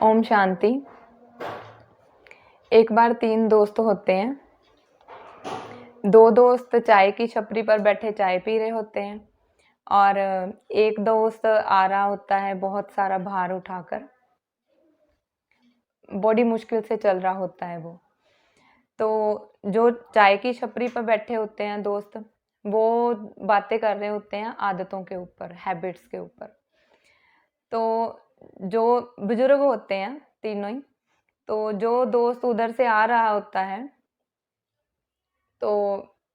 ओम शांति। एक बार 3 दोस्त होते हैं। 2 दोस्त चाय की छपरी पर बैठे चाय पी रहे होते हैं और एक दोस्त आ रहा होता है बहुत सारा भार उठाकर। बड़ी मुश्किल से चल रहा होता है वो। तो जो चाय की छपरी पर बैठे होते हैं दोस्त, वो बातें कर रहे होते हैं आदतों के ऊपर, हैबिट्स के ऊपर। तो जो बुजुर्ग होते हैं तीनों ही, तो जो दोस्त उधर से आ रहा होता है, तो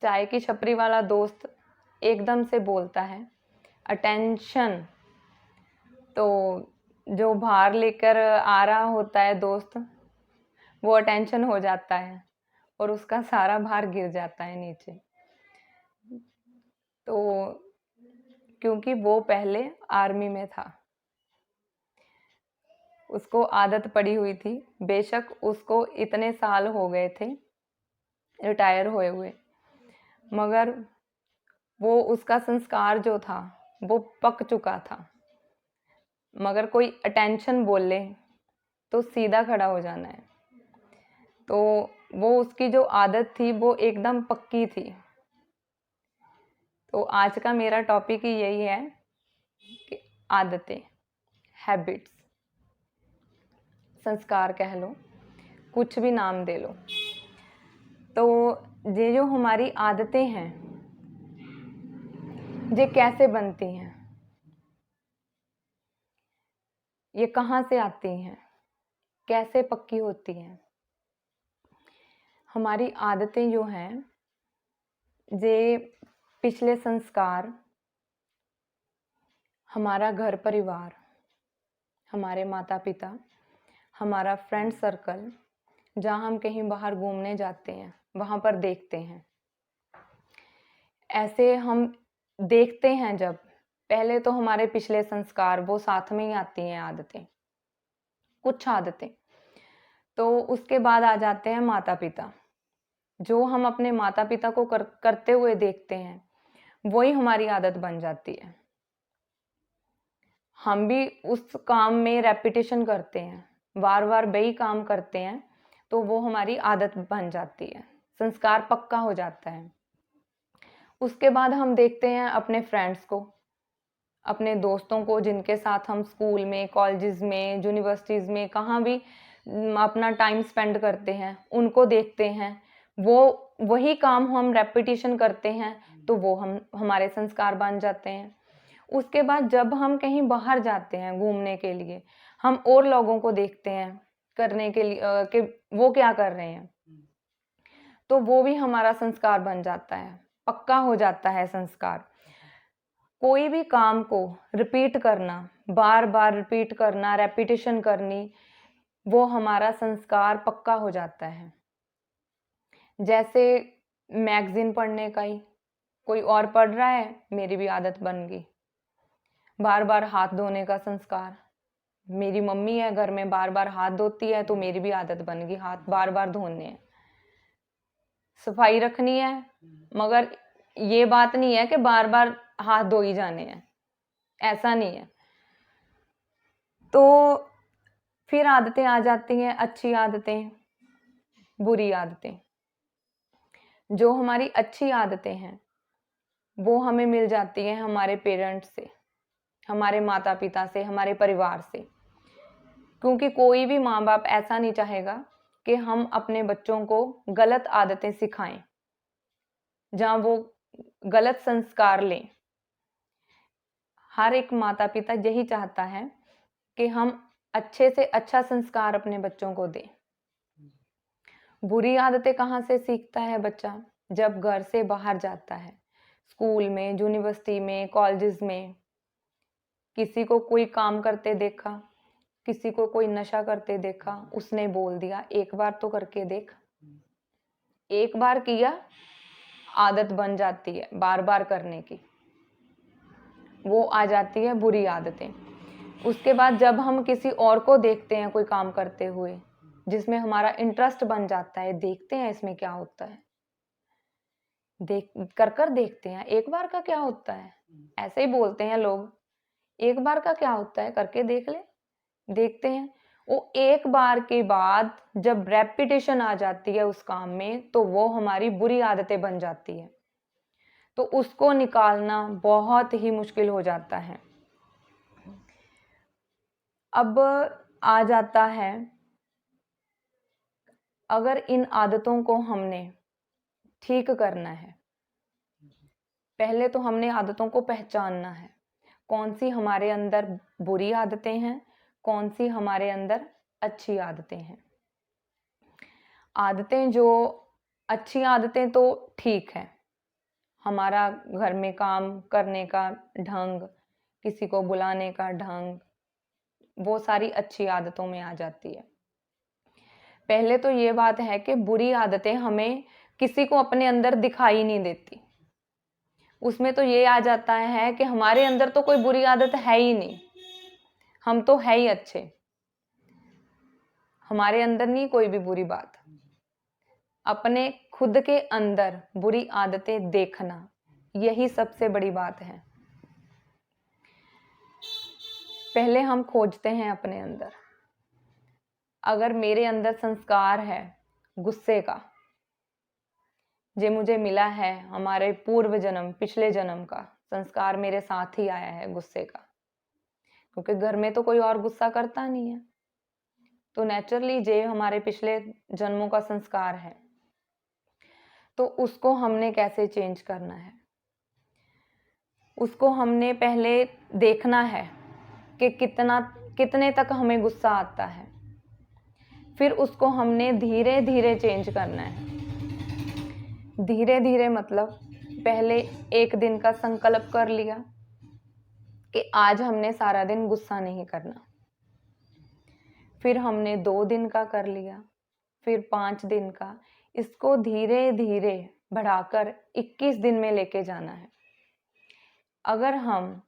चाय की छपरी वाला दोस्त एकदम से बोलता है अटेंशन। तो जो भार लेकर आ रहा होता है दोस्त, वो अटेंशन हो जाता है और उसका सारा भार गिर जाता है नीचे। तो क्योंकि वो पहले आर्मी में था, उसको आदत पड़ी हुई थी। बेशक उसको इतने साल हो गए थे रिटायर हुए हुए, मगर वो उसका संस्कार जो था वो पक चुका था। मगर कोई अटेंशन बोल ले तो सीधा खड़ा हो जाना है। तो वो उसकी जो आदत थी वो एकदम पक्की थी। तो आज का मेरा टॉपिक ही यही है कि आदतें, हैबिट्स, संस्कार कह लो, कुछ भी नाम दे लो। तो ये जो हमारी आदतें हैं, ये कैसे बनती हैं, ये कहाँ से आती हैं, कैसे पक्की होती हैं? हमारी आदतें जो हैं, ये पिछले संस्कार, हमारा घर परिवार, हमारे माता पिता, हमारा फ्रेंड सर्कल, जहाँ हम कहीं बाहर घूमने जाते हैं वहाँ पर देखते हैं। ऐसे हम देखते हैं जब, पहले तो हमारे पिछले संस्कार वो साथ में ही आती हैं आदतें, कुछ आदतें। तो उसके बाद आ जाते हैं माता पिता। जो हम अपने माता पिता को करते हुए देखते हैं वही हमारी आदत बन जाती है। हम भी उस काम में रेपिटेशन करते हैं, बार बार वही काम करते हैं, तो वो हमारी आदत बन जाती है, संस्कार पक्का हो जाता है। उसके बाद हम देखते हैं अपने फ्रेंड्स को, अपने दोस्तों को, जिनके साथ हम स्कूल में, कॉलेजेस में, यूनिवर्सिटीज़ में, कहाँ भी अपना टाइम स्पेंड करते हैं, उनको देखते हैं। वो वही काम हम रेपिटेशन करते हैं, तो वो हमारे संस्कार बन जाते हैं। उसके बाद जब हम कहीं बाहर जाते हैं घूमने के लिए, हम और लोगों को देखते हैं करने के लिए कि वो क्या कर रहे हैं, तो वो भी हमारा संस्कार बन जाता है, पक्का हो जाता है संस्कार। कोई भी काम को रिपीट करना, बार बार रिपीट करना, रेपिटेशन करनी, वो हमारा संस्कार पक्का हो जाता है। जैसे मैगजीन पढ़ने का ही, कोई और पढ़ रहा है, मेरी भी आदत बन गई। बार बार हाथ धोने का संस्कार, मेरी मम्मी है घर में, बार बार हाथ धोती है, तो मेरी भी आदत बन गई, हाथ बार बार धोने हैं। सफाई रखनी है, मगर ये बात नहीं है कि बार बार हाथ धो ही जाने हैं, ऐसा नहीं है। तो फिर आदतें आ जाती हैं, अच्छी आदतें, बुरी आदतें। जो हमारी अच्छी आदतें हैं वो हमें मिल जाती हैं हमारे पेरेंट्स से, हमारे माता पिता से, हमारे परिवार से। क्योंकि कोई भी माँ बाप ऐसा नहीं चाहेगा कि हम अपने बच्चों को गलत आदतें सिखाएं, जहाँ वो गलत संस्कार लें। हर एक माता पिता यही चाहता है कि हम अच्छे से अच्छा संस्कार अपने बच्चों को दें। बुरी आदतें कहाँ से सीखता है बच्चा? जब घर से बाहर जाता है, स्कूल में, यूनिवर्सिटी में, कॉलेजेस में, किसी को कोई काम करते देखा, किसी को कोई नशा करते देखा, उसने बोल दिया एक बार तो करके देख। एक बार किया, आदत बन जाती है बार बार करने की, वो आ जाती है बुरी आदतें। उसके बाद जब हम किसी और को देखते हैं कोई काम करते हुए, जिसमें हमारा इंटरेस्ट बन जाता है, देखते हैं इसमें क्या होता है, कर देखते हैं, एक बार का क्या होता है। ऐसे ही बोलते हैं लोग, एक बार का क्या होता है, करके देख ले। देखते हैं, वो एक बार के बाद जब रेपिटेशन आ जाती है उस काम में, तो वो हमारी बुरी आदतें बन जाती है, तो उसको निकालना बहुत ही मुश्किल हो जाता है। अब आ जाता है, अगर इन आदतों को हमने ठीक करना है, पहले तो हमने आदतों को पहचानना है, कौन सी हमारे अंदर बुरी आदतें हैं, कौन सी हमारे अंदर अच्छी आदतें हैं। आदतें जो अच्छी आदतें तो ठीक है, हमारा घर में काम करने का ढंग, किसी को बुलाने का ढंग, वो सारी अच्छी आदतों में आ जाती है। पहले तो ये बात है कि बुरी आदतें हमें किसी को अपने अंदर दिखाई नहीं देती। उसमें तो ये आ जाता है कि हमारे अंदर तो कोई बुरी आदत है ही नहीं, हम तो है ही अच्छे, हमारे अंदर नहीं कोई भी बुरी बात। अपने खुद के अंदर बुरी आदतें देखना, यही सबसे बड़ी बात है। पहले हम खोजते हैं अपने अंदर, अगर मेरे अंदर संस्कार है गुस्से का, जो मुझे मिला है हमारे पूर्व जन्म, पिछले जन्म का संस्कार मेरे साथ ही आया है गुस्से का, क्योंकि घर में तो कोई और गुस्सा करता नहीं है, तो नेचुरली जे हमारे पिछले जन्मों का संस्कार है। तो उसको हमने कैसे चेंज करना है, उसको हमने पहले देखना है कि कितने तक हमें गुस्सा आता है, फिर उसको हमने धीरे धीरे चेंज करना है। धीरे धीरे मतलब पहले एक दिन का संकल्प कर लिया कि आज हमने सारा दिन गुस्सा नहीं करना, फिर हमने 2 दिन का कर लिया, फिर 5 दिन का, इसको धीरे धीरे बढ़ाकर 21 दिन में लेके जाना है। अगर हम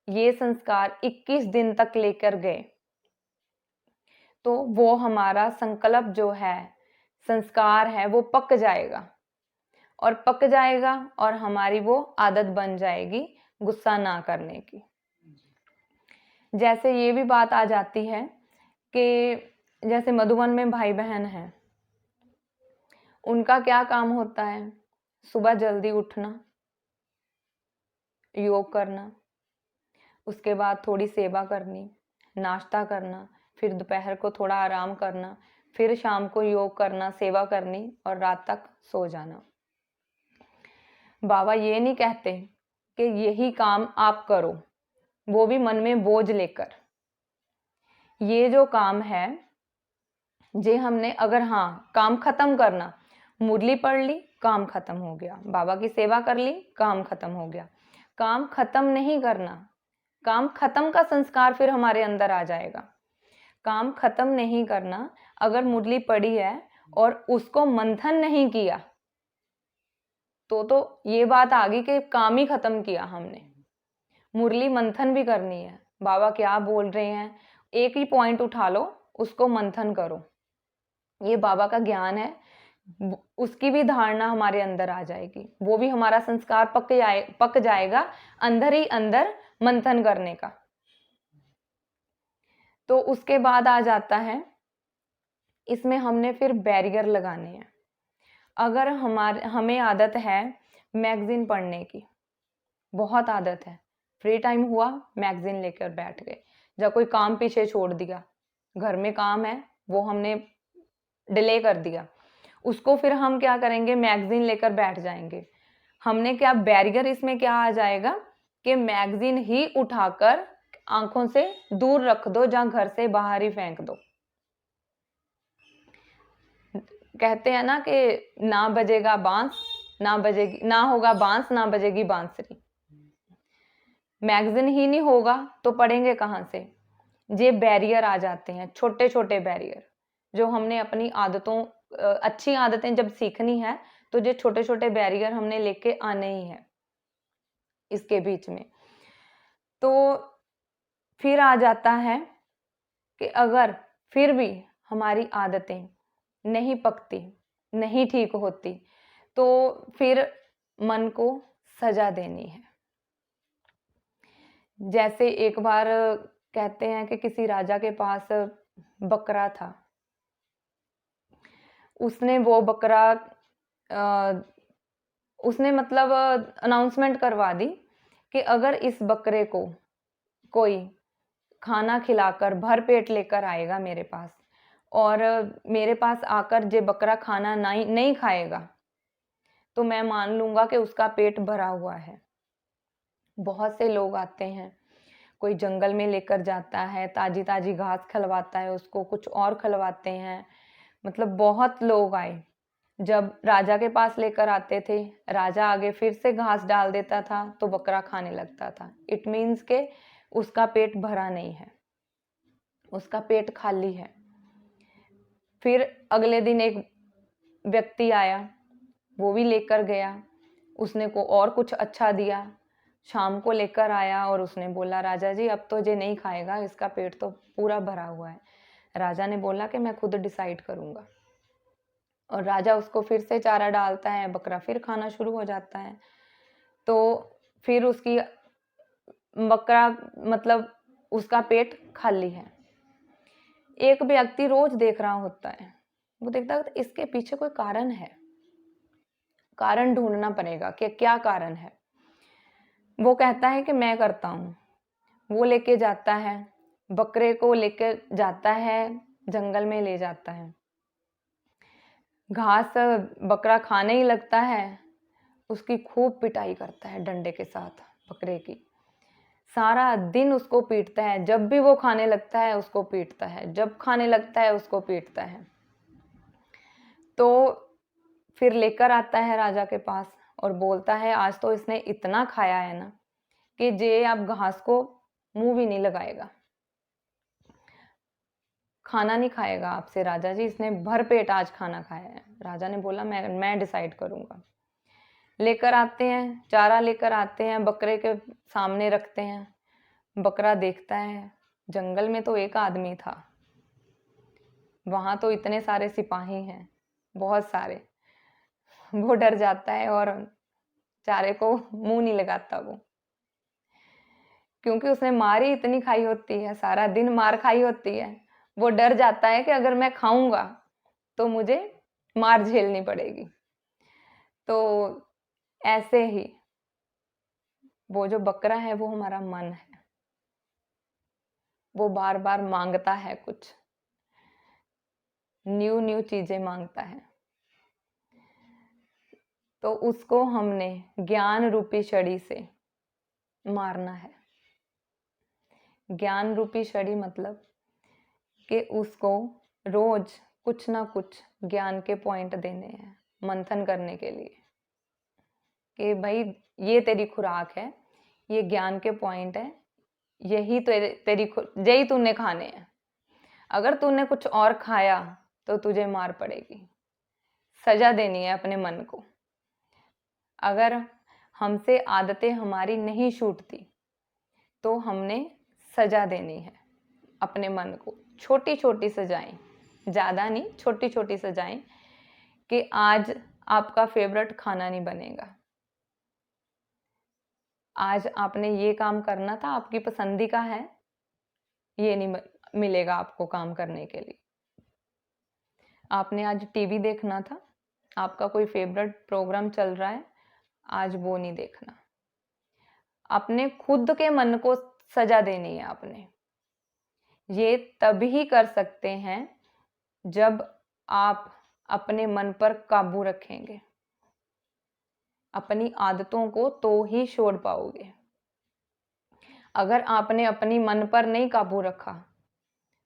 ये संस्कार 21 दिन तक लेकर गए, तो वो हमारा संकल्प जो है, संस्कार है, वो पक जाएगा, और पक जाएगा और हमारी वो आदत बन जाएगी गुस्सा ना करने की। जैसे ये भी बात आ जाती है कि जैसे मधुबन में भाई बहन हैं, उनका क्या काम होता है, सुबह जल्दी उठना, योग करना, उसके बाद थोड़ी सेवा करनी, नाश्ता करना, फिर दोपहर को थोड़ा आराम करना, फिर शाम को योग करना, सेवा करनी और रात तक सो जाना। बाबा ये नहीं कहते कि यही काम आप करो, वो भी मन में बोझ लेकर। ये जो काम है, जे हमने अगर हाँ काम खत्म करना, मुरली पढ़ ली, काम खत्म हो गया, बाबा की सेवा कर ली, काम खत्म हो गया। काम खत्म नहीं करना, काम खत्म का संस्कार फिर हमारे अंदर आ जाएगा। काम खत्म नहीं करना, अगर मुरली पढ़ी है और उसको मंथन नहीं किया, तो ये बात आ गई कि काम ही खत्म किया हमने। मुरली मंथन भी करनी है, बाबा क्या बोल रहे हैं, एक ही पॉइंट उठा लो, उसको मंथन करो, ये बाबा का ज्ञान है, उसकी भी धारणा हमारे अंदर आ जाएगी, वो भी हमारा संस्कार पक जाएगा अंदर ही अंदर मंथन करने का। तो उसके बाद आ जाता है, इसमें हमने फिर बैरियर लगाने हैं। अगर हमें आदत है मैगजीन पढ़ने की, बहुत आदत है, फ्री टाइम हुआ मैगजीन लेकर बैठ गए, जब कोई काम पीछे छोड़ दिया, घर में काम है वो हमने डिले कर दिया, उसको फिर हम क्या करेंगे, मैगजीन लेकर बैठ जाएंगे। हमने क्या बैरियर इसमें क्या आ जाएगा कि मैगजीन ही उठाकर आंखों से दूर रख दो, जहां घर से बाहर ही फेंक दो। कहते हैं ना कि ना बजेगा बांस, ना होगा बांस, ना बजेगी बांसुरी। मैगजीन ही नहीं होगा तो पढ़ेंगे कहाँ से। ये बैरियर आ जाते हैं, छोटे छोटे बैरियर, जो हमने अपनी आदतों, अच्छी आदतें जब सीखनी है तो ये छोटे छोटे बैरियर हमने लेके आने ही है इसके बीच में। तो फिर आ जाता है कि अगर फिर भी हमारी आदतें नहीं पकती, नहीं ठीक होती, तो फिर मन को सजा देनी है। जैसे एक बार कहते हैं कि किसी राजा के पास बकरा था। उसने वो बकरा उसने मतलब अनाउंसमेंट करवा दी कि अगर इस बकरे को कोई खाना खिलाकर भर पेट लेकर आएगा मेरे पास, और मेरे पास आकर जे बकरा खाना नहीं खाएगा, तो मैं मान लूंगा कि उसका पेट भरा हुआ है। बहुत से लोग आते हैं, कोई जंगल में लेकर जाता है, ताजी ताजी घास खिलवाता है उसको, कुछ और खिलवाते हैं। मतलब बहुत लोग आए। जब राजा के पास लेकर आते थे, राजा आगे फिर से घास डाल देता था तो बकरा खाने लगता था। इट मीन्स के उसका पेट भरा नहीं है, उसका पेट खाली है। फिर अगले दिन एक व्यक्ति आया, वो भी लेकर गया, उसने को और कुछ अच्छा दिया। शाम को लेकर आया और उसने बोला, राजा जी अब तो ये नहीं खाएगा, इसका पेट तो पूरा भरा हुआ है। राजा ने बोला कि मैं खुद डिसाइड करूंगा। और राजा उसको फिर से चारा डालता है, बकरा फिर खाना शुरू हो जाता है। तो फिर उसकी बकरा मतलब उसका पेट खाली है। एक व्यक्ति रोज देख रहा होता है, वो देखता है इसके पीछे कोई कारण है, कारण ढूंढना पड़ेगा कि क्या कारण है। वो कहता है कि मैं करता हूँ। वो लेके जाता है, बकरे को लेके जाता है, जंगल में ले जाता है। घास बकरा खाने ही लगता है, उसकी खूब पिटाई करता है डंडे के साथ बकरे की। सारा दिन उसको पीटता है, जब भी वो खाने लगता है उसको पीटता है, जब खाने लगता है उसको पीटता है। तो फिर लेकर आता है राजा के पास और बोलता है, आज तो इसने इतना खाया है ना कि जे अब घास को मुंह भी नहीं लगाएगा, खाना नहीं खाएगा आपसे राजा जी, इसने भर पेट आज खाना खाया है। राजा ने बोला मैं डिसाइड करूंगा। लेकर आते हैं, चारा लेकर आते हैं, बकरे के सामने रखते हैं। बकरा देखता है, जंगल में तो एक आदमी था, वहां तो इतने सारे सिपाही हैं, बहुत सारे। वो डर जाता है और चारे को मुंह नहीं लगाता वो, क्योंकि उसने मार ही इतनी खाई होती है, सारा दिन मार खाई होती है। वो डर जाता है कि अगर मैं खाऊंगा तो मुझे मार झेलनी पड़ेगी। तो ऐसे ही वो जो बकरा है वो हमारा मन है, वो बार बार मांगता है, कुछ न्यू न्यू चीजें मांगता है। तो उसको हमने ज्ञान रूपी छड़ी से मारना है। ज्ञान रूपी छड़ी मतलब कि उसको रोज कुछ ना कुछ ज्ञान के पॉइंट देने हैं, मंथन करने के लिए कि भाई ये तेरी खुराक है, ये ज्ञान के पॉइंट है, यही यही तूने खाने हैं। अगर तूने कुछ और खाया तो तुझे मार पड़ेगी, सजा देनी है अपने मन को। अगर हमसे आदतें हमारी नहीं छूटती तो हमने सजा देनी है अपने मन को। छोटी छोटी सजाएं, ज़्यादा नहीं, छोटी छोटी सजाएं कि आज आपका फेवरेट खाना नहीं बनेगा, आज आपने ये काम करना था, आपकी पसंदी का है, ये नहीं मिलेगा आपको काम करने के लिए। आपने आज टीवी देखना था, आपका कोई फेवरेट प्रोग्राम चल रहा है, आज वो नहीं देखना। अपने खुद के मन को सजा देनी है आपने। ये तभी कर सकते हैं जब आप अपने मन पर काबू रखेंगे, अपनी आदतों को तो ही छोड़ पाओगे। अगर आपने अपनी मन पर नहीं काबू रखा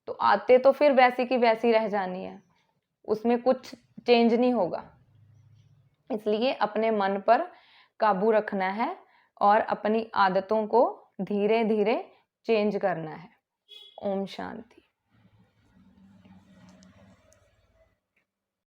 तो आते तो फिर वैसी की वैसी रह जानी है, उसमें कुछ चेंज नहीं होगा। इसलिए अपने मन पर काबू रखना है और अपनी आदतों को धीरे धीरे चेंज करना है। ओम शांति।